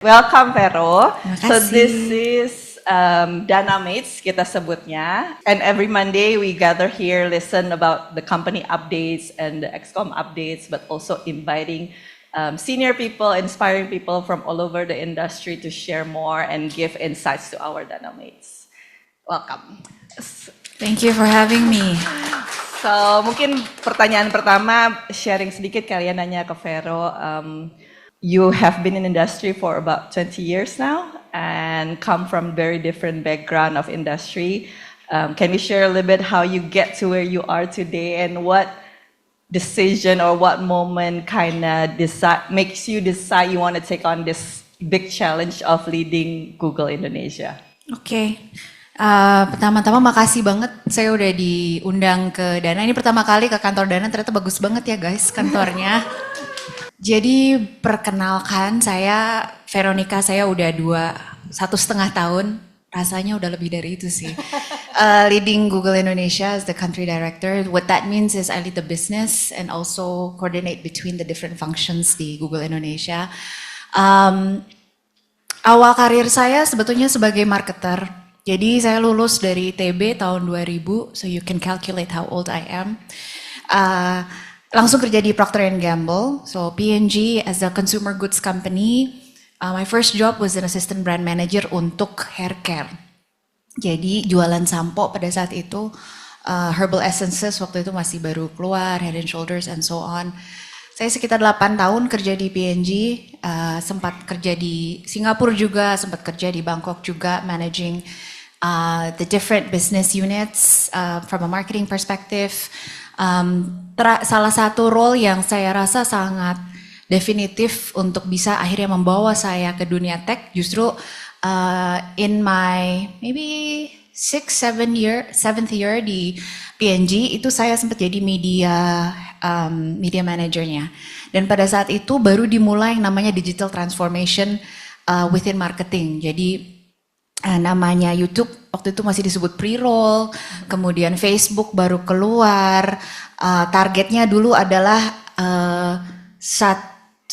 Welcome Vero. Terima So kasih. this is Dynamates kita sebutnya, and every Monday we gather here, listen about the company updates and the XCOM updates, but also inviting senior people, inspiring people from all over the industry to share more and give insights to our Dynamates. Welcome. Thank you for having me. So mungkin pertanyaan pertama, sharing sedikit kalian nanya ke Vero. You have been in industry for about 20 years now and come from very different background of industry. Can you share a little bit how you get to where you are today and what decision or what moment kind of makes you decide you want to take on this big challenge of leading Google Indonesia? Oke. Pertama-tama makasih banget saya udah diundang ke Dana. Ini pertama kali ke kantor Dana, ternyata bagus banget ya guys kantornya. Jadi perkenalkan, saya Veronica, saya udah 1,5 tahun, rasanya udah lebih dari itu sih. Leading Google Indonesia as the country director. What that means is I lead the business and also coordinate between the different functions di Google Indonesia. Awal karir saya sebetulnya sebagai marketer. Jadi saya lulus dari ITB tahun 2000, so you can calculate how old I am. Langsung kerja di Procter & Gamble, so P&G as a consumer goods company. My first job was an assistant brand manager untuk hair care. Jadi jualan sampo pada saat itu, herbal essences waktu itu masih baru keluar, Head and Shoulders and so on. Saya sekitar 8 tahun kerja di P&G, sempat kerja di Singapura juga, sempat kerja di Bangkok juga, managing the different business units from a marketing perspective. Salah satu role yang saya rasa sangat definitif untuk bisa akhirnya membawa saya ke dunia tech justru in my maybe 7th year di P&G itu saya sempat jadi media managernya, dan pada saat itu baru dimulai yang namanya digital transformation within marketing. Jadi namanya YouTube waktu itu masih disebut pre-roll, kemudian Facebook baru keluar, targetnya dulu adalah 100.000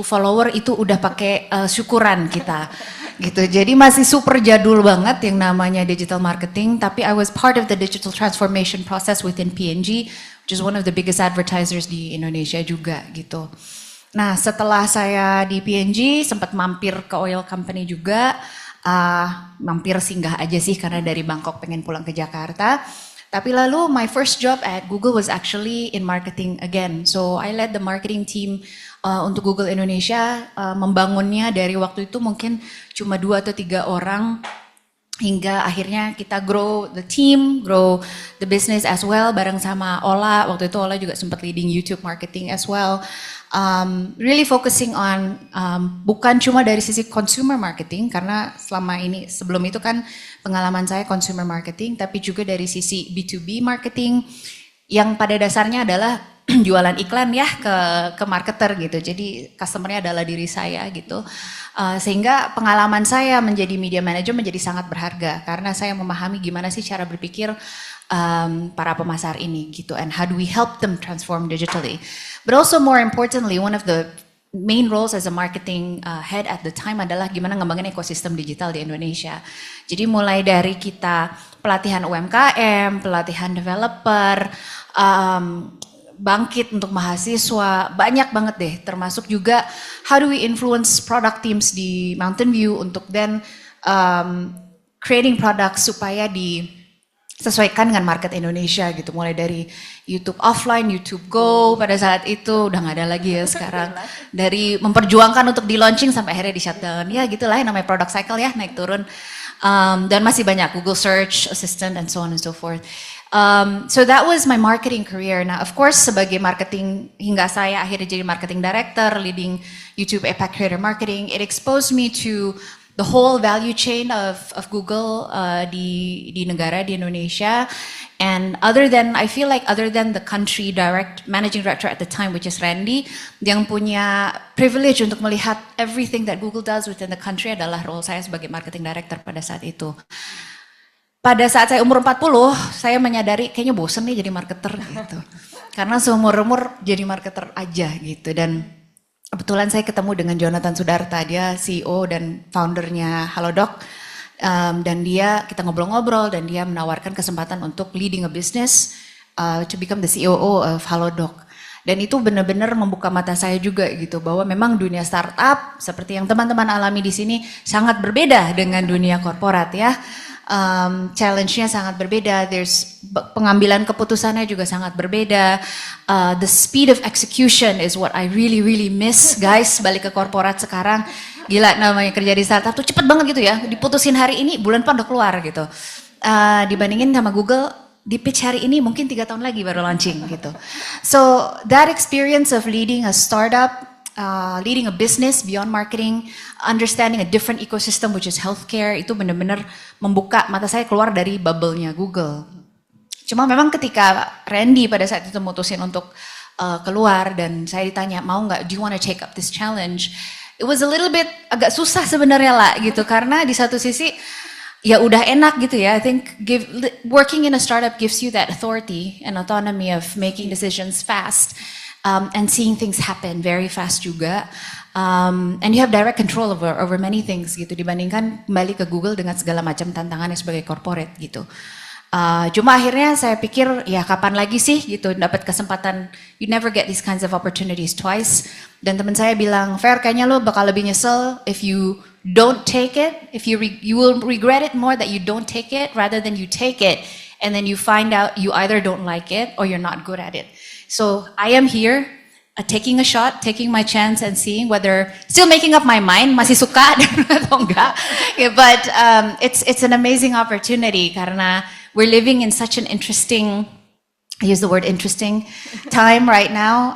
follower itu udah pakai syukuran kita gitu. Jadi masih super jadul banget yang namanya digital marketing, tapi I was part of the digital transformation process within P&G, which is one of the biggest advertisers di Indonesia juga gitu. Nah setelah saya di P&G sempat mampir ke oil company juga. Mampir singgah aja sih karena dari Bangkok pengen pulang ke Jakarta. Tapi lalu my first job at Google was actually in marketing again. So I led the marketing team untuk Google Indonesia, membangunnya dari waktu itu mungkin cuma 2 atau 3 orang hingga akhirnya kita grow the team, grow the business as well bareng sama Ola. Waktu itu Ola juga sempat leading YouTube marketing as well. Really focusing on bukan cuma dari sisi consumer marketing, karena selama ini sebelum itu kan pengalaman saya consumer marketing, tapi juga dari sisi B2B marketing yang pada dasarnya adalah jualan iklan ya ke marketer gitu. Jadi customernya adalah diri saya gitu. Sehingga pengalaman saya menjadi media manager menjadi sangat berharga karena saya memahami gimana sih cara berpikir para pemasar ini gitu, and how do we help them transform digitally. But also more importantly, one of the main roles as a marketing head at the time adalah gimana ngembangin ekosistem digital di Indonesia. Jadi mulai dari kita pelatihan UMKM, pelatihan developer, bangkit untuk mahasiswa, banyak banget deh, termasuk juga how do we influence product teams di Mountain View untuk then creating products supaya disesuaikan dengan market Indonesia gitu, mulai dari YouTube offline, YouTube Go pada saat itu udah nggak ada lagi ya sekarang, dari memperjuangkan untuk di launching sampai akhirnya di shutdown, ya gitulah yang namanya product cycle ya, naik turun, dan masih banyak Google Search Assistant and so on and so forth. So that was my marketing career. Nah, of course sebagai marketing hingga saya akhirnya jadi marketing director, leading YouTube APAC Creator Marketing, it exposed me to the whole value chain of Google di negara di Indonesia. And I feel like other than the country managing director at the time, which is Randy, yang punya privilege untuk melihat everything that Google does within the country adalah role saya sebagai marketing director pada saat itu. Pada saat saya umur 40, saya menyadari kayaknya bosen nih jadi marketer gitu. Karena seumur-umur jadi marketer aja gitu. Dan kebetulan saya ketemu dengan Jonathan Sudarta, dia CEO dan foundernya Halodoc. Dan kita ngobrol-ngobrol dan dia menawarkan kesempatan untuk leading a business to become the COO of Halodoc. Dan itu benar-benar membuka mata saya juga gitu bahwa memang dunia startup seperti yang teman-teman alami di sini sangat berbeda dengan dunia korporat ya. Challenge-nya sangat berbeda. Pengambilan keputusannya juga sangat berbeda. The speed of execution is what I really miss, guys. Balik ke korporat sekarang, gila namanya kerja di startup tuh cepet banget gitu ya. Diputusin hari ini, bulan depan udah keluar gitu. Dibandingin sama Google, di pitch hari ini mungkin 3 tahun lagi baru launching gitu. So that experience of leading a startup, leading a business beyond marketing, understanding a different ecosystem which is healthcare, itu benar-benar membuka mata saya keluar dari bubble-nya Google. Cuma memang ketika Randy pada saat itu mutusin untuk keluar dan saya ditanya mau nggak, do you want to take up this challenge? It was a little bit agak susah sebenarnya lah gitu karena di satu sisi ya udah enak gitu ya. I think working in a startup gives you that authority and autonomy of making decisions fast and seeing things happen very fast juga. And you have direct control over many things gitu dibandingkan kembali ke Google dengan segala macam tantangannya sebagai corporate gitu. Cuma akhirnya saya pikir ya kapan lagi sih gitu dapat kesempatan, you never get these kinds of opportunities twice. Dan teman saya bilang, Fer kayaknya lo bakal lebih nyesel if you don't take it, if you will regret it more that you don't take it rather than you take it and then you find out you either don't like it or you're not good at it. So I am here taking a shot, taking my chance and seeing whether, still making up my mind, masih suka atau enggak. Yeah, but it's an amazing opportunity karena we're living in such an interesting, I use the word interesting, time right now.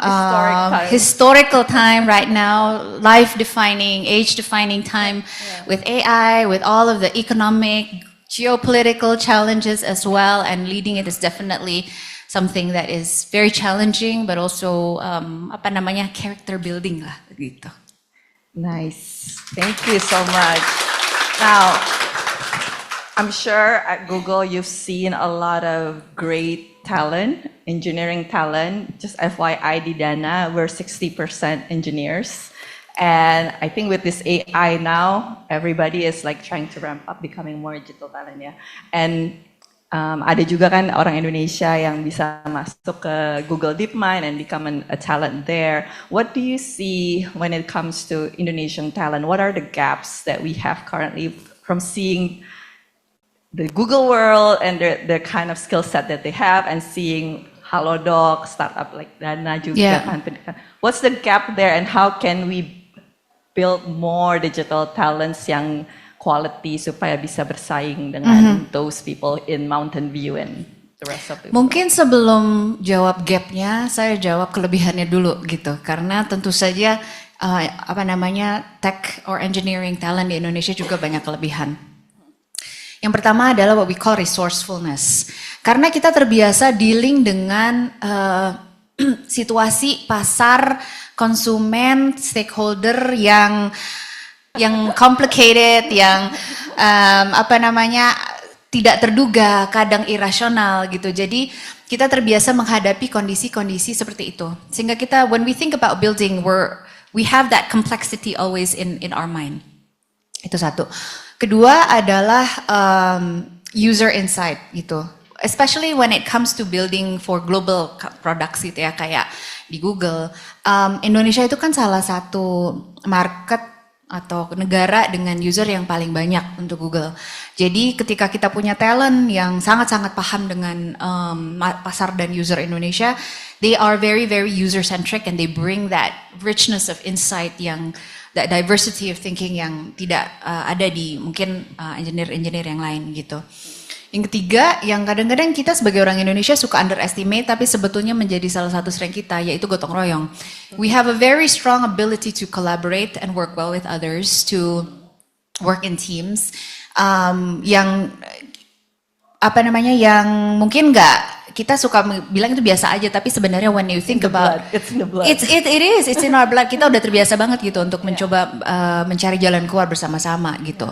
Historical time right now, life-defining, age-defining time with AI, with all of the economic, geopolitical challenges as well, and leading it is definitely something that is very challenging, but also character building lah gitu. Nice, thank you so much. Now, I'm sure at Google you've seen a lot of great talent, engineering talent. Just FYI di Dana, we're 60% engineers. And I think with this AI now, everybody is like trying to ramp up, becoming more digital talent ya. And ada juga kan orang Indonesia yang bisa masuk ke Google DeepMind and become a talent there. What do you see when it comes to Indonesian talent? What are the gaps that we have currently from seeing the Google world and the kind of skill set that they have and seeing Halodoc, startup like Dana juga kan. What's the gap there and how can we build more digital talents yang quality supaya bisa bersaing dengan those people in Mountain View and the rest of the world? Mungkin sebelum jawab gapnya, saya jawab kelebihannya dulu gitu. Karena tentu saja tech or engineering talent di Indonesia juga banyak kelebihan. Yang pertama adalah what we call resourcefulness. Karena kita terbiasa dealing dengan situasi pasar, konsumen, stakeholder yang complicated, yang tidak terduga, kadang irasional gitu. Jadi kita terbiasa menghadapi kondisi-kondisi seperti itu. Sehingga kita, when we think about building, we have that complexity always in our mind. Itu satu. Kedua adalah user insight gitu. Especially when it comes to building for global products gitu ya, kayak di Google. Indonesia itu kan salah satu market atau negara dengan user yang paling banyak untuk Google. Jadi ketika kita punya talent yang sangat-sangat paham dengan pasar dan user Indonesia, they are very user centric and they bring that richness of insight, yang that diversity of thinking yang tidak ada di mungkin engineer yang lain gitu. Yang ketiga, yang kadang-kadang kita sebagai orang Indonesia suka underestimate, tapi sebetulnya menjadi salah satu strength kita, yaitu gotong royong. We have a very strong ability to collaborate and work well with others, to work in teams, yang mungkin kita suka bilang itu biasa aja, tapi sebenarnya when you think about it's in the blood. It's in our blood. Kita udah terbiasa banget gitu untuk mencoba mencari jalan keluar bersama-sama gitu.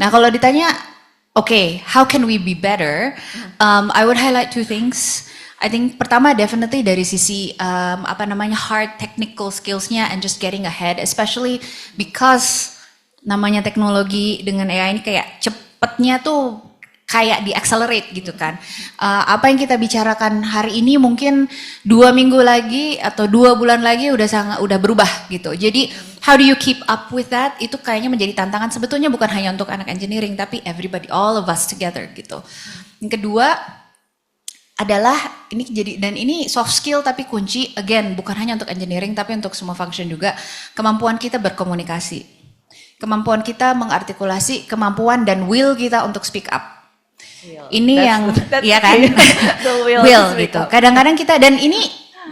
Nah, kalau ditanya, okay, how can we be better? I would highlight two things. I think pertama definitely dari sisi hard technical skillsnya and just getting ahead, especially because namanya teknologi dengan AI ini kayak cepetnya tuh kayak di-accelerate gitu kan. Apa yang kita bicarakan hari ini mungkin 2 minggu lagi atau 2 bulan lagi udah berubah gitu. Jadi how do you keep up with that? Itu kayaknya menjadi tantangan sebetulnya bukan hanya untuk anak engineering tapi everybody, all of us together gitu. Yang kedua adalah ini soft skill tapi kunci, again bukan hanya untuk engineering tapi untuk semua function juga, kemampuan kita berkomunikasi, kemampuan kita mengartikulasi, kemampuan dan will kita untuk speak up. Ini ya kan, will gitu. Kadang-kadang kita, dan ini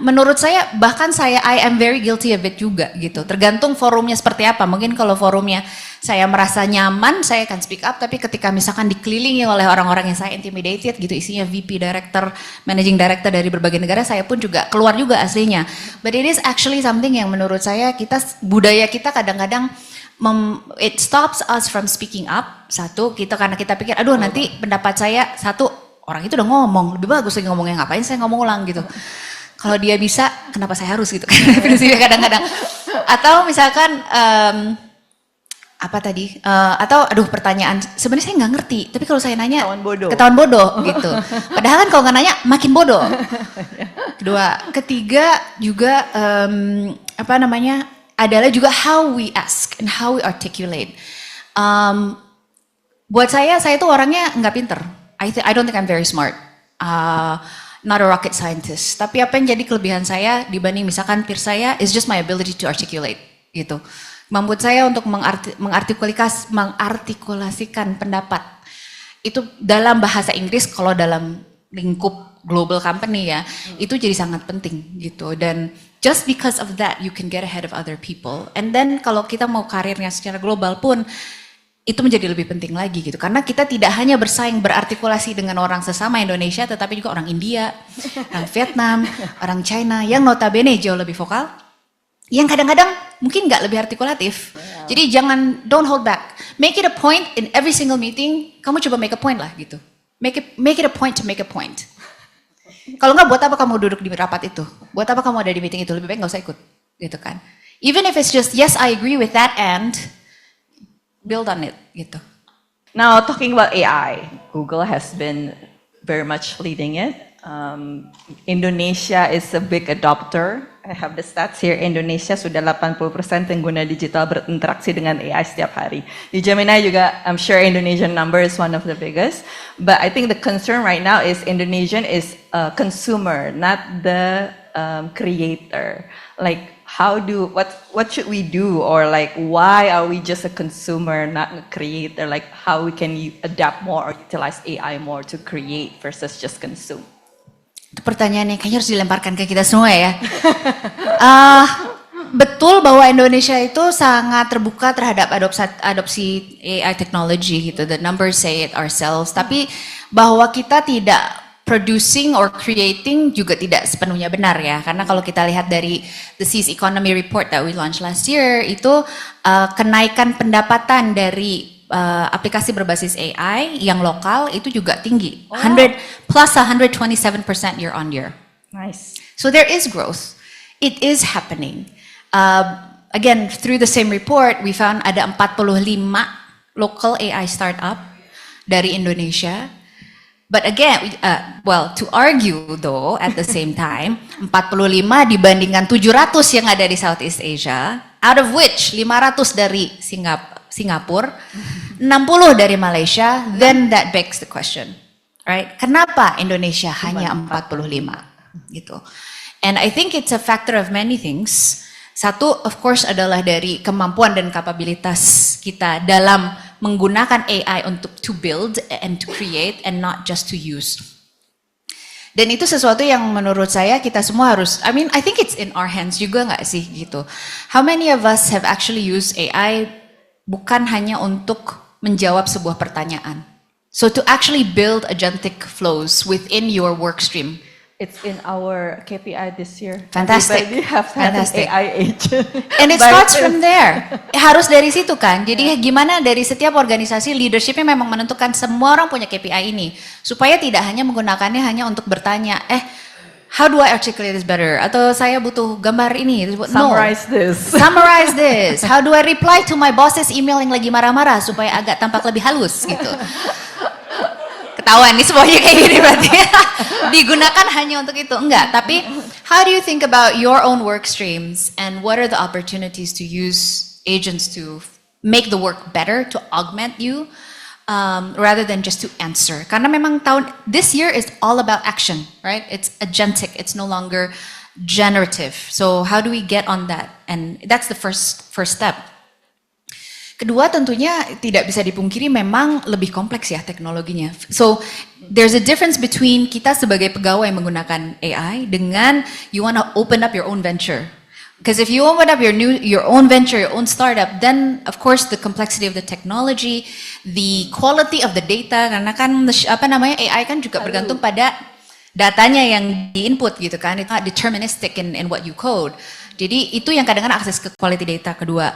menurut saya bahkan I am very guilty of it juga gitu. Tergantung forumnya seperti apa. Mungkin kalau forumnya saya merasa nyaman, saya akan speak up. Tapi ketika misalkan dikelilingi oleh orang-orang yang saya intimidated gitu, isinya VP, Director, Managing Director dari berbagai negara, saya pun juga keluar juga aslinya. But it is actually something yang menurut saya budaya kita kadang-kadang it stops us from speaking up. Satu, karena kita pikir, aduh nanti pendapat saya, orang itu udah ngomong, lebih bagus lagi ngomongnya, ngapain saya ngomong ulang gitu. Kalau dia bisa, kenapa saya harus gitu? Kadang-kadang. Atau misalkan atau aduh pertanyaan sebenarnya saya nggak ngerti, tapi kalau saya nanya ketahuan bodoh gitu. Padahal kan kalau nggak nanya makin bodoh. Ketiga juga adalah juga how we ask and how we articulate. Buat saya tuh orangnya nggak pinter. I don't think I'm very smart. Not a rocket scientist. Tapi apa yang jadi kelebihan saya dibanding misalkan peer saya is just my ability to articulate gitu. Kemampuan saya untuk mengartikulasikan pendapat itu dalam bahasa Inggris, kalau dalam lingkup global company ya, itu jadi sangat penting gitu. Dan just because of that you can get ahead of other people. And then kalau kita mau karirnya secara global pun itu menjadi lebih penting lagi gitu, karena kita tidak hanya bersaing berartikulasi dengan orang sesama Indonesia, tetapi juga orang India, orang Vietnam, orang China yang notabene jauh lebih vokal, yang kadang-kadang mungkin nggak lebih artikulatif. Jadi don't hold back, make it a point in every single meeting. Kamu coba make a point lah gitu, make it a point to make a point. Kalau nggak, buat apa kamu duduk di rapat itu? Buat apa kamu ada di meeting itu? Lebih baik nggak usah ikut, gitu kan? Even if it's just yes, I agree with that, and build on it gitu. Now talking about AI, Google has been very much leading it. Indonesia is a big adopter. I have the stats here. Indonesia sudah 80% pengguna digital berinteraksi dengan AI setiap hari. Di Gemini juga, I'm sure Indonesian number is one of the biggest. But I think the concern right now is Indonesian is a consumer, not the creator. Like, what should we do, or like why are we just a consumer, not a creator? Like how we can adapt more or utilize AI more to create versus just consume? Itu pertanyaannya kayaknya harus dilemparkan ke kita semua ya. Betul bahwa Indonesia itu sangat terbuka terhadap adopsi AI technology gitu. The numbers say it ourselves. Tapi bahwa kita tidak producing or creating juga tidak sepenuhnya benar ya, karena kalau kita lihat dari the Seize Economy Report that we launched last year, itu kenaikan pendapatan dari aplikasi berbasis AI yang lokal itu juga tinggi, 127% year on year. Nice. So there is growth, it is happening. Again, through the same report, we found ada 45 local AI startup dari Indonesia. But again, to argue though, at the same time, 45 dibandingkan 700 yang ada di Southeast Asia, out of which 500 dari Singapura, 60 dari Malaysia, then that begs the question, right? Kenapa Indonesia hanya 45 gitu? And I think it's a factor of many things. Satu, of course, adalah dari kemampuan dan kapabilitas kita dalam menggunakan AI untuk to build and to create and not just to use. Dan itu sesuatu yang menurut saya kita semua harus, I think it's in our hands juga nggak sih gitu. How many of us have actually used AI bukan hanya untuk menjawab sebuah pertanyaan. So to actually build agentic flows within your work stream. It's in our KPI this year. Fantastic. Everybody have had an AI agent. And it starts from there. Harus dari situ kan. Jadi gimana dari setiap organisasi leadershipnya memang menentukan semua orang punya KPI ini. Supaya tidak hanya menggunakannya hanya untuk bertanya, how do I articulate this better? Atau saya butuh gambar ini. No. Summarize this. Summarize this. How do I reply to my boss's email yang lagi marah-marah supaya agak tampak lebih halus gitu. Ketahuan nih semuanya kayak gini berarti. Digunakan hanya untuk itu. Enggak, tapi how do you think about your own work streams and what are the opportunities to use agents to make the work better, to augment you? Rather than just to answer. Karena memang this year is all about action, right? It's agentic. It's no longer generative. So how do we get on that? And that's the first step. Kedua tentunya tidak bisa dipungkiri memang lebih kompleks ya teknologinya. So there's a difference between kita sebagai pegawai menggunakan AI dengan you want to open up your own venture. Because if you open up your own venture, your own startup, then of course the complexity of the technology, the quality of the data, karena kan AI kan juga bergantung pada datanya yang di-input gitu kan, it's not deterministic in what you code. Jadi itu yang kadang-kadang akses ke quality data kedua.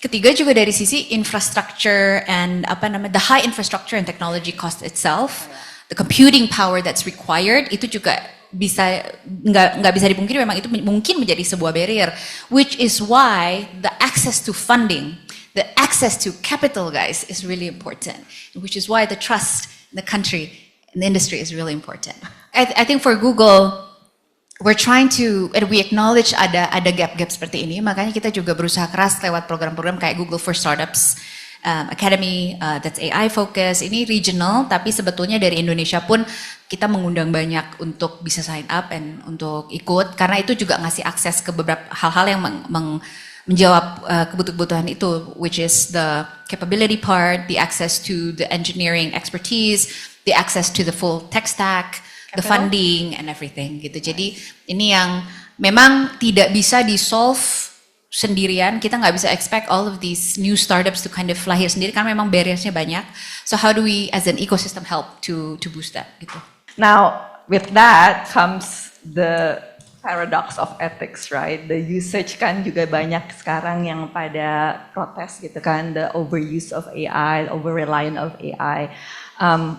Ketiga juga dari sisi infrastructure and the high infrastructure and technology cost itself, the computing power that's required itu juga nggak bisa dipungkiri memang itu mungkin menjadi sebuah barrier, which is why the access to funding, the access to capital, guys, is really important, which is why the trust in the country and the industry is really important. I think for Google, we're trying to, and we acknowledge ada gap-gap seperti ini, makanya kita juga berusaha keras lewat program-program kayak Google for Startups Academy, that's AI focus, ini regional, tapi sebetulnya dari Indonesia pun kita mengundang banyak untuk bisa sign up and untuk ikut, karena itu juga ngasih akses ke beberapa hal-hal yang menjawab kebutuhan itu, which is the capability part, the access to the engineering expertise, the access to the full tech stack, the funding and everything gitu. Jadi ini yang memang tidak bisa di-solve sendirian, kita nggak bisa expect all of these new startups to kind of lahir sendiri karena memang barriersnya banyak. So how do we as an ecosystem help to boost that gitu? Now with that comes the paradox of ethics, right? The usage kan juga banyak sekarang yang pada protes gitu kan, the overuse of AI, over reliance of AI.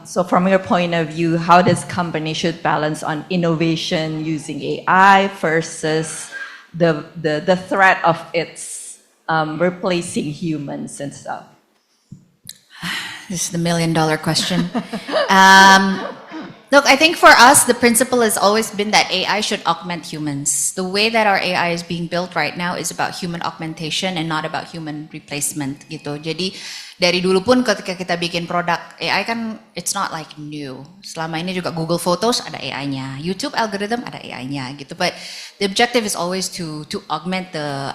So from your point of view, how does company should balance on innovation using AI versus the threat of its replacing humans and stuff? This is the $1 million question. Look, I think for us, the principle has always been that AI should augment humans. The way that our AI is being built right now is about human augmentation and not about human replacement gitu. Jadi dari dulu pun ketika kita bikin produk AI kan it's not like new. Selama ini juga Google Photos ada AI-nya, YouTube algorithm ada AI-nya gitu. But the objective is always to augment the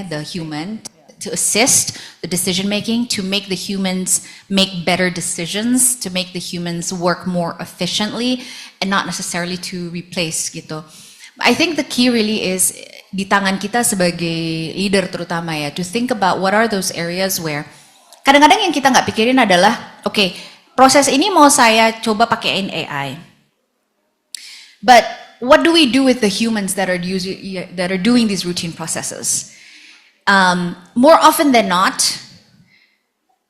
the human, to assist the decision making, to make the humans make better decisions, to make the humans work more efficiently, and not necessarily to replace gitu. I think the key really is di tangan kita sebagai leader terutama ya, to think about what are those areas where kadang-kadang yang kita nggak pikirin adalah, okay, proses ini mau saya coba pakaiin AI, but what do we do with the humans that are doing these routine processes? More often than not,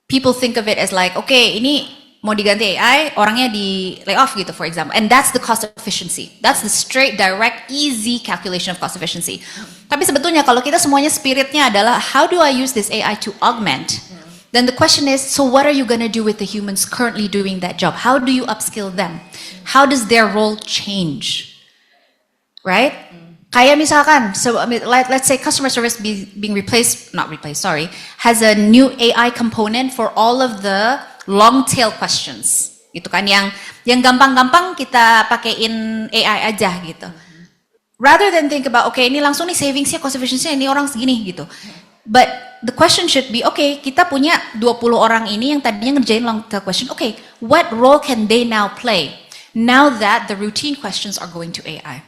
people think of it as like, okay, ini mau diganti AI, orangnya di lay off gitu, for example. And that's the cost efficiency. That's the straight, direct, easy calculation of cost efficiency. Tapi sebetulnya kalau kita semuanya spiritnya adalah, how do I use this AI to augment? Then the question is, so what are you going to do with the humans currently doing that job? How do you upskill them? How does their role change? Right? Kayak misalkan, so let's say customer service being has a new AI component for all of the long tail questions, gitu kan, yang gampang-gampang kita pakein AI aja gitu. Rather than think about, okay, ini langsung nih savingsnya, cost efficiency ini orang segini gitu. But the question should be, okay, kita punya 20 orang ini yang tadinya ngerjain long tail question. Okay, what role can they now play now that the routine questions are going to AI?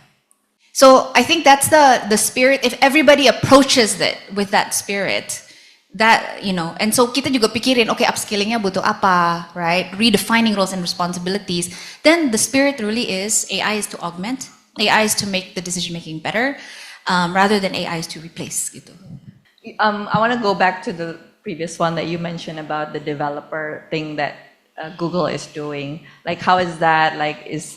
So I think that's the spirit. If everybody approaches it with that spirit, that, you know, and so kita juga pikirin, okay, upskillingnya butuh apa, right? Redefining roles and responsibilities. Then the spirit really is AI is to augment, AI is to make the decision making better, rather than AI is to replace gitu. I want to go back to the previous one that you mentioned about the developer thing that Google is doing. Like, how is that? Like, is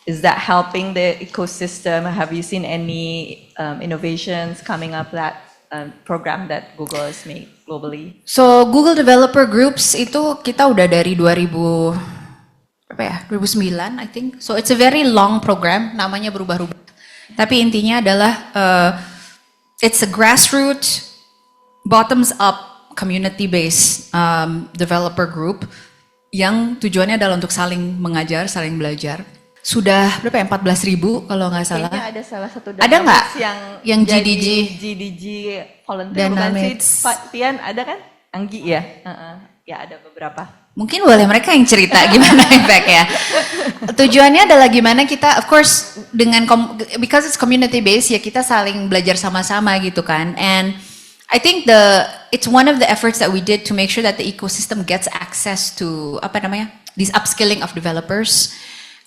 Is that helping the ecosystem? Have you seen any innovations coming up that program that Google has made globally? So Google Developer Groups itu kita udah dari 2009 I think. So it's a very long program, namanya berubah-ubah. Tapi intinya adalah it's a grassroots, bottoms up, community-based developer group yang tujuannya adalah untuk saling mengajar, saling belajar. Sudah berapa ya? 14.000 kalau nggak salah. Kayaknya ada salah satu Ada nggak yang GDG? jadi GDG volunteer bukan sih? Dynamics. Pak Pian ada kan? Anggi ya? Ya ada beberapa. Mungkin boleh mereka yang cerita gimana impact ya. Tujuannya adalah gimana kita, of course, dengan because it's community based ya kita saling belajar sama-sama gitu kan. And I think it's one of the efforts that we did to make sure that the ecosystem gets access to this upskilling of developers.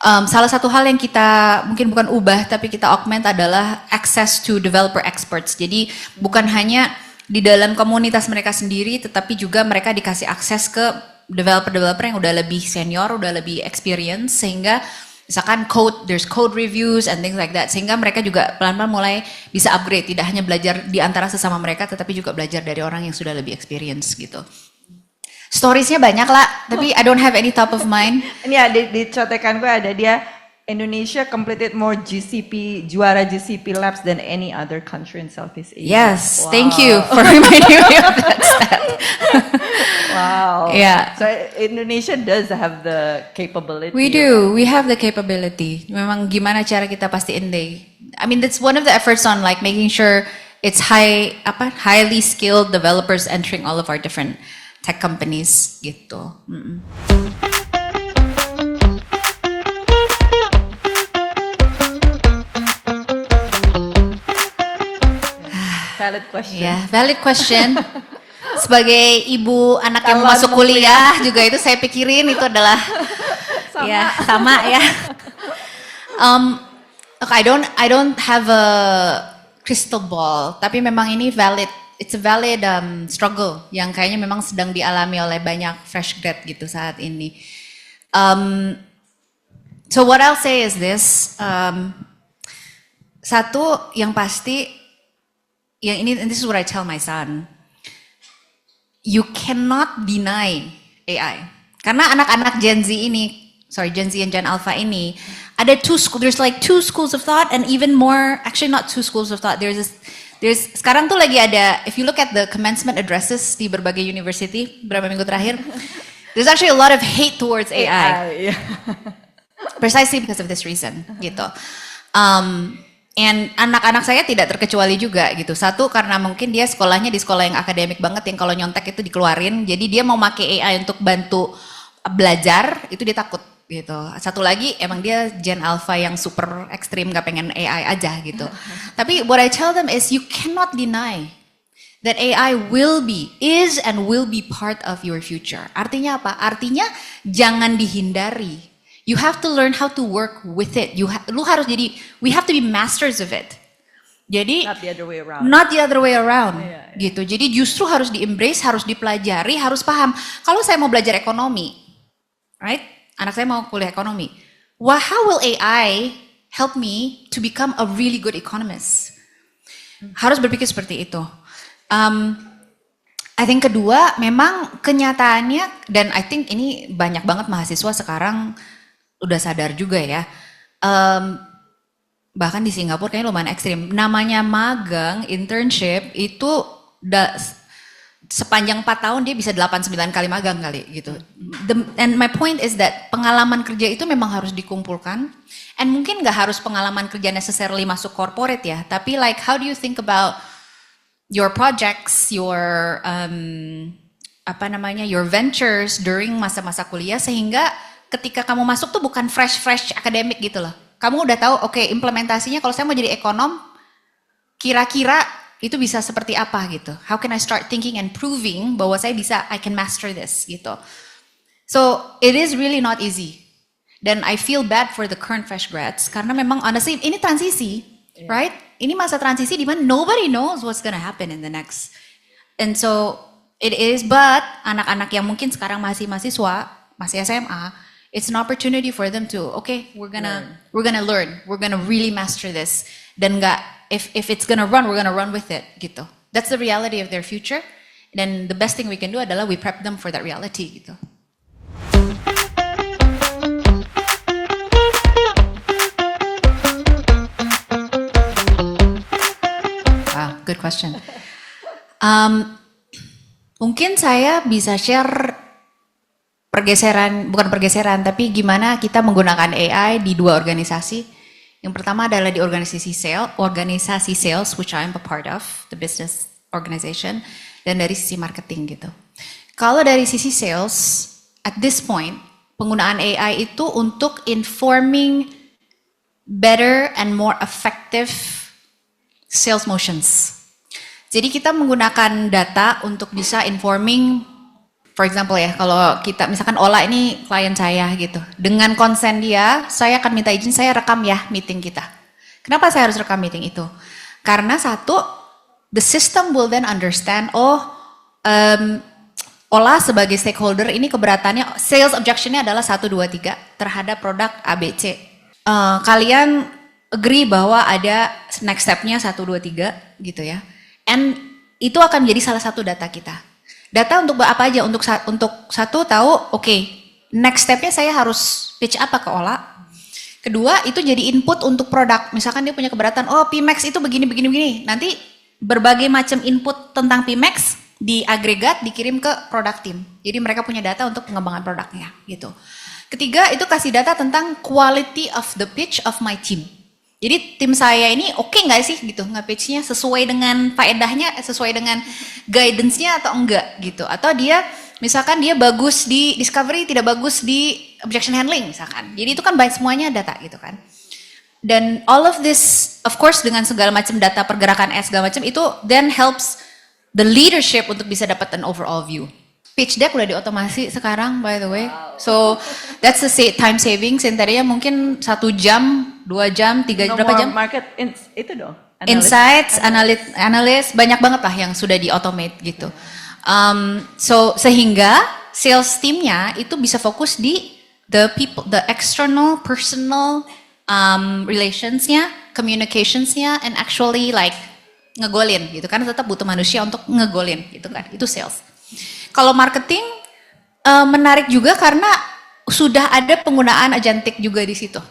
Salah satu hal yang kita mungkin bukan ubah tapi kita augment adalah access to developer experts. Jadi bukan hanya di dalam komunitas mereka sendiri, tetapi juga mereka dikasih akses ke developer-developer yang udah lebih senior, udah lebih experience, sehingga misalkan there's code reviews and things like that, sehingga mereka juga pelan-pelan mulai bisa upgrade, tidak hanya belajar di antara sesama mereka, tetapi juga belajar dari orang yang sudah lebih experience gitu. Storiesnya banyak lah, tapi I don't have any top of mind. Ini ya di cotekan gue ada dia, Indonesia completed more juara GCP labs than any other country in Southeast Asia. Yes, Wow. thank you for reminding me of that stat. Wow. Yeah. So Indonesia does have the capability. We do. We have the capability. Memang gimana cara kita pastiin deh. I mean, that's one of the efforts on like making sure it's highly skilled developers entering all of our different tech companies gitu. Valid question. Ya, valid question. Sebagai ibu anak yang Calon masuk kuliah juga itu saya pikirin itu adalah sama ya. Okay, I don't have a crystal ball, tapi memang ini valid. It's a valid struggle yang kayaknya memang sedang dialami oleh banyak fresh grad gitu saat ini. So what I'll say is this. Satu yang pasti, and this is what I tell my son. You cannot deny AI. Karena anak-anak Gen Z and Gen Alpha ini, ada there's like two schools of thought and even more, actually not two schools of thought, sekarang tuh lagi ada, if you look at the commencement addresses di berbagai university, beberapa minggu terakhir, there's actually a lot of hate towards AI. Yeah. Precisely because of this reason, gitu. And anak-anak saya tidak terkecuali juga gitu. Satu karena mungkin dia sekolahnya di sekolah yang akademik banget yang kalau nyontek itu dikeluarin. Jadi dia mau pakai AI untuk bantu belajar, itu dia takut gitu. Satu lagi emang dia Gen Alpha yang super ekstrim gak pengen AI aja gitu. Tapi what I tell them is you cannot deny that AI is and will be part of your future. Artinya apa? Artinya jangan dihindari. You have to learn how to work with it. We have to be masters of it. Jadi Not the other way around. Not the other way around, Yeah. gitu. Jadi justru harus di-embrace, harus dipelajari, harus paham. Kalau saya mau belajar ekonomi, right? Anak saya mau kuliah ekonomi. How will AI help me to become a really good economist? Harus berpikir seperti itu. I think kedua, memang kenyataannya, dan I think ini banyak banget mahasiswa sekarang udah sadar juga ya. Bahkan di Singapura kayaknya lumayan ekstrim. Namanya magang, internship itu sepanjang 4 tahun dia bisa 8-9 kali magang kali gitu. And my point is that pengalaman kerja itu memang harus dikumpulkan. And mungkin gak harus pengalaman kerja necessarily masuk corporate ya. Tapi like how do you think about your projects, your your ventures during masa-masa kuliah sehingga ketika kamu masuk tuh bukan fresh akademik gitu loh. Kamu udah tahu, oke, implementasinya kalau saya mau jadi ekonom, kira-kira itu bisa seperti apa gitu. How can I start thinking and proving bahwa saya bisa, I can master this gitu. So it is really not easy. Dan I feel bad for the current fresh grads karena memang honestly ini transisi, right? Ini masa transisi di mana nobody knows what's gonna happen in the next. And so it is, but anak-anak yang mungkin sekarang masih mahasiswa, masih SMA, It's an opportunity for them to, okay, we're gonna learn, we're gonna really master this. Dan nggak, if it's gonna run, we're gonna run with it, gitu. That's the reality of their future. Dan the best thing we can do adalah we prep them for that reality, gitu. Wow, good question. Mungkin saya bisa share bukan pergeseran, tapi gimana kita menggunakan AI di dua organisasi. Yang pertama adalah di organisasi sales, which I'm a part of, the business organization, dan dari sisi marketing gitu. Kalau dari sisi sales, at this point, penggunaan AI itu untuk informing better and more effective sales motions. Jadi kita menggunakan data untuk bisa informing, for example ya, kalau kita misalkan Ola ini klien saya gitu, dengan konsen dia, saya akan minta izin, saya rekam ya meeting kita. Kenapa saya harus rekam meeting itu? Karena satu, the system will then understand, Ola sebagai stakeholder ini keberatannya, sales objectionnya adalah 1, 2, 3 terhadap produk ABC. Kalian agree bahwa ada next step-nya 1, 2, 3 gitu ya. And itu akan menjadi salah satu data kita. Data untuk apa aja? Untuk satu tahu, oke, next step-nya saya harus pitch apa ke Ola. Kedua, itu jadi input untuk produk. Misalkan dia punya keberatan, PMax itu begini. Nanti berbagai macam input tentang PMax diagregat, dikirim ke product team. Jadi mereka punya data untuk pengembangan produknya gitu. Ketiga, itu kasih data tentang quality of the pitch of my team. Jadi tim saya ini oke nggak sih gitu nge-pitch-nya sesuai dengan faedahnya, sesuai dengan guidance-nya atau enggak gitu. Atau dia misalkan dia bagus di discovery, tidak bagus di objection handling misalkan. Jadi itu kan baik semuanya data gitu kan. Dan all of this of course dengan segala macam data pergerakan segala macam itu then helps the leadership untuk bisa dapat an overall view. Pitch deck udah diotomasi sekarang by the way. Wow. So that's the time savings yang tadinya mungkin 1 jam, 2 jam, 3 No berapa jam? Market itu dong. Insights, analyst banyak banget lah yang sudah di-automate gitu. So sehingga sales teamnya itu bisa fokus di the people, the external, personal relationsnya, communicationsnya, and actually like ngegolin gitu kan, tetap butuh manusia untuk ngegolin gitu kan, itu sales. Kalau marketing menarik juga karena sudah ada penggunaan agentic juga di situ.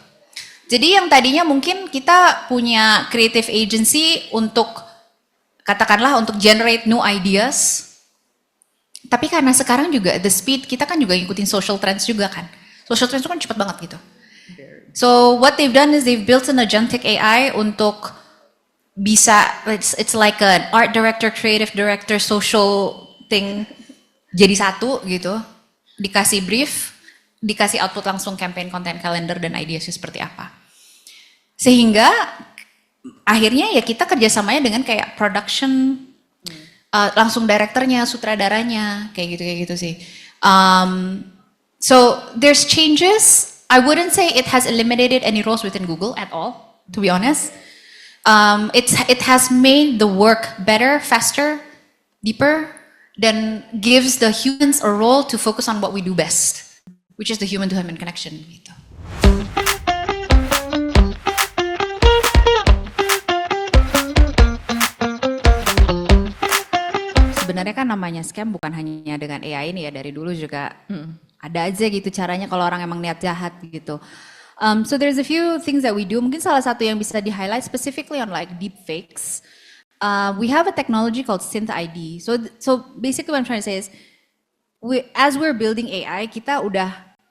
Jadi yang tadinya mungkin kita punya creative agency untuk katakanlah untuk generate new ideas. Tapi karena sekarang juga the speed kita kan juga ngikutin social trends juga kan. Social trends itu kan cepat banget gitu. So what they've done is they've built an agentic AI untuk bisa it's like an art director, creative director, social thing jadi satu gitu. Dikasih brief, dikasih output langsung campaign, content calendar dan ideasnya seperti apa. Sehingga akhirnya ya kita kerjasamanya dengan kayak production, langsung direkturnya, sutradaranya, kayak gitu sih. So there's changes. I wouldn't say it has eliminated any roles within Google at all, to be honest. It has made the work better, faster, deeper, then gives the humans a role to focus on what we do best, which is the human-to-human connection. Gitu. Sebenarnya kan namanya scam bukan hanya dengan AI ini ya, dari dulu juga ada aja gitu caranya kalau orang emang niat jahat gitu. So there's a few things that we do. Mungkin salah satu yang bisa di-highlight specifically on like deepfakes. We have a technology called Synth ID. So basically what I'm trying to say is, as we're building AI,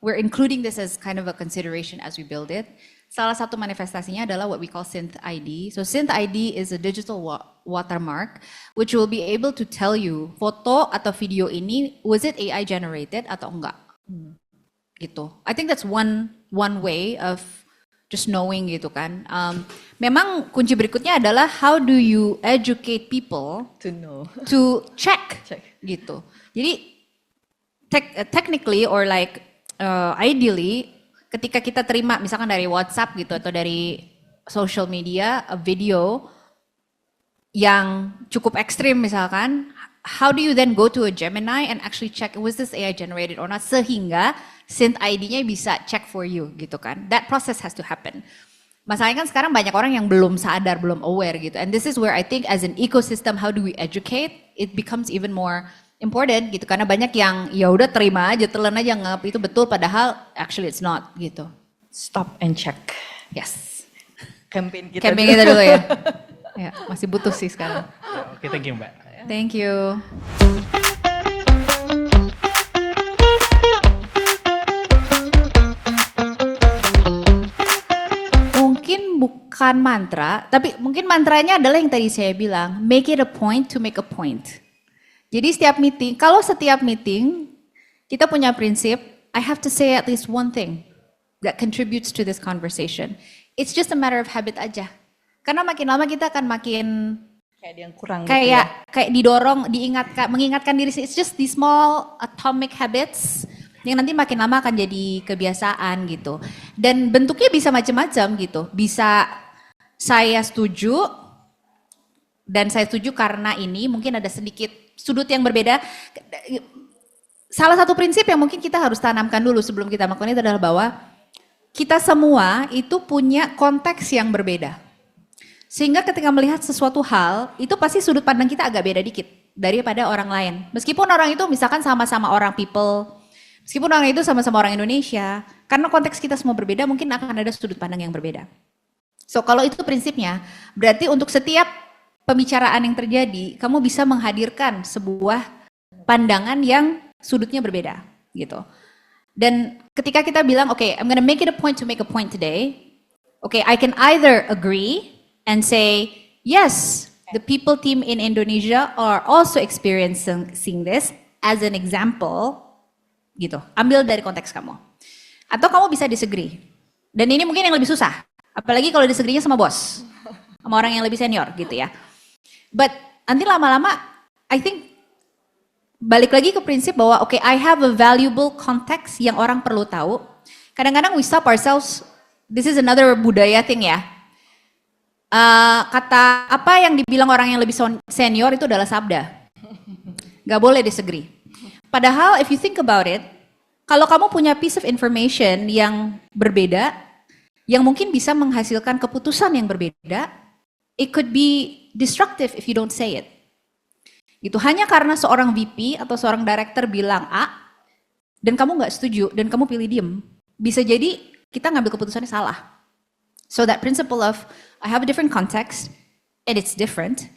we're including this as kind of a consideration as we build it. Salah satu manifestasinya adalah what we call Synth ID. So Synth ID is a digital watermark, which will be able to tell you foto atau video ini was it AI generated atau enggak. Gitu. I think that's one way of just knowing gitu kan. Memang kunci berikutnya adalah how do you educate people to know, to check. Gitu. Jadi technically or like ideally ketika kita terima misalkan dari WhatsApp gitu atau dari social media a video yang cukup ekstrim misalkan, how do you then go to a Gemini and actually check was this AI generated or not, sehingga synth ID-nya bisa check for you gitu kan. That process has to happen. Masalahnya kan sekarang banyak orang yang belum sadar, belum aware gitu. And this is where I think as an ecosystem, how do we educate? It becomes even more important gitu. Karena banyak yang ya udah terima aja, telan aja nganggap itu betul, padahal actually it's not gitu. Stop and check. Yes. Campaign kita. Campaign kita dulu ya. Ya, masih butuh sih sekarang. Oke, thank you Mbak. Thank you. Mungkin bukan mantra, tapi mungkin mantranya adalah yang tadi saya bilang, make it a point to make a point. Jadi setiap meeting, kita punya prinsip, I have to say at least one thing that contributes to this conversation. It's just a matter of habit aja. Karena makin lama kita akan makin kayak yang kurang kayak didorong, mengingatkan diri. It's just these small atomic habits yang nanti makin lama akan jadi kebiasaan gitu. Dan bentuknya bisa macam-macam gitu. Bisa saya setuju dan saya setuju karena ini mungkin ada sedikit sudut yang berbeda. Salah satu prinsip yang mungkin kita harus tanamkan dulu sebelum kita melakukan itu adalah bahwa kita semua itu punya konteks yang berbeda. Sehingga ketika melihat sesuatu hal, itu pasti sudut pandang kita agak beda dikit daripada orang lain. Meskipun orang itu misalkan sama-sama orang people, meskipun orang itu sama-sama orang Indonesia, karena konteks kita semua berbeda, mungkin akan ada sudut pandang yang berbeda. So kalau itu prinsipnya, berarti untuk setiap pembicaraan yang terjadi, kamu bisa menghadirkan sebuah pandangan yang sudutnya berbeda, gitu. Dan ketika kita bilang, okay, I'm gonna make it a point to make a point today. Okay, I can either agree and say, yes, the people team in Indonesia are also experiencing this as an example, gitu. Ambil dari konteks kamu. Atau kamu bisa disagree. Dan ini mungkin yang lebih susah. Apalagi kalau disagree-nya sama bos. Sama orang yang lebih senior gitu ya. But nanti lama-lama, I think, balik lagi ke prinsip bahwa, okay, I have a valuable context yang orang perlu tahu. Kadang-kadang we stop ourselves, this is another budaya thing ya. Kata apa yang dibilang orang yang lebih senior itu adalah sabda. Gak boleh disagree. Padahal if you think about it, kalau kamu punya piece of information yang berbeda, yang mungkin bisa menghasilkan keputusan yang berbeda, it could be destructive if you don't say it. Itu hanya karena seorang VP atau seorang director bilang A, dan kamu gak setuju, dan kamu pilih diem. Bisa jadi kita ngambil keputusannya salah. So that principle of I have a different context and it's different.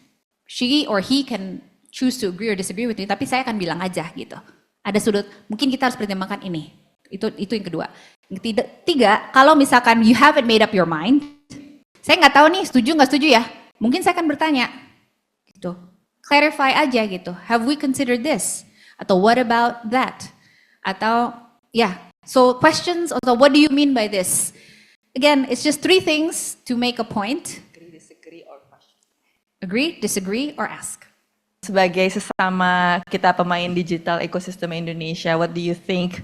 She or he can choose to agree or disagree with me, tapi saya akan bilang aja gitu. Ada sudut, mungkin kita harus pertimbangkan ini. Itu yang kedua. Yang tiga, kalau misalkan you haven't made up your mind, saya nggak tahu nih setuju nggak setuju ya. Mungkin saya akan bertanya, gitu. Clarify aja gitu. Have we considered this? Atau what about that? Atau so questions atau what do you mean by this? Again, it's just 3 things to make a point. Agree, disagree, or question. Agree, disagree, or ask. Sebagai sesama kita pemain digital ekosistem Indonesia, what do you think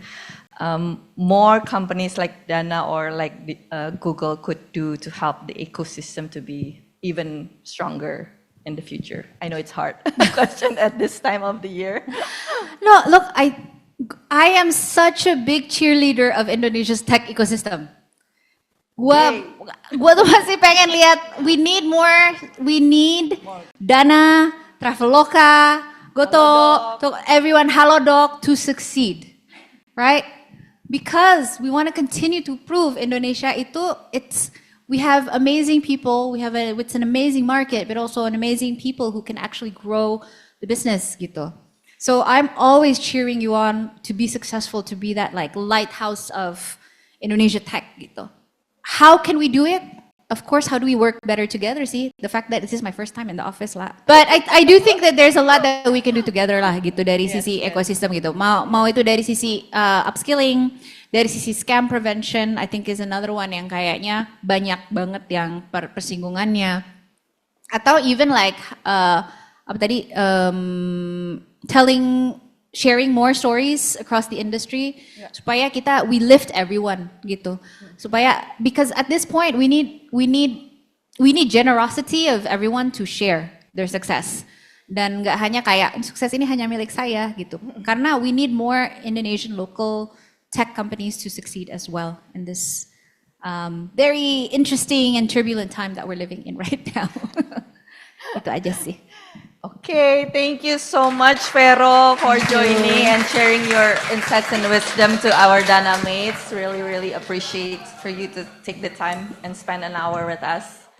more companies like Dana or like Google could do to help the ecosystem to be even stronger in the future? I know it's hard question at this time of the year. No, look, I am such a big cheerleader of Indonesia's tech ecosystem. Gua tuh masih pengen lihat we need Dana, Traveloka, Goto, to everyone, Halodoc to succeed, right? Because we want to continue to prove Indonesia we have amazing people, it's an amazing market, but also an amazing people who can actually grow the business gitu. So I'm always cheering you on to be successful, to be that like lighthouse of Indonesia tech gitu. How can we do it? Of course, how do we work better together? See, the fact that this is my first time in the office lah. But I do think that there's a lot that we can do together lah gitu dari sisi ekosistem gitu. Mau itu dari sisi upskilling, dari sisi scam prevention, I think is another one yang kayaknya banyak banget yang persinggungannya. Atau even like sharing more stories across the industry supaya we lift everyone gitu. Supaya because at this point we need generosity of everyone to share their success. dan nggak hanya kayak sukses ini hanya milik saya gitu. Karena we need more Indonesian local tech companies to succeed as well in this very interesting and turbulent time that we're living in right now. Itu aja sih. Okay, thank you so much, Vero, for joining and sharing your insights and wisdom to our Dana mates. Really, really appreciate for you to take the time and spend an hour with us.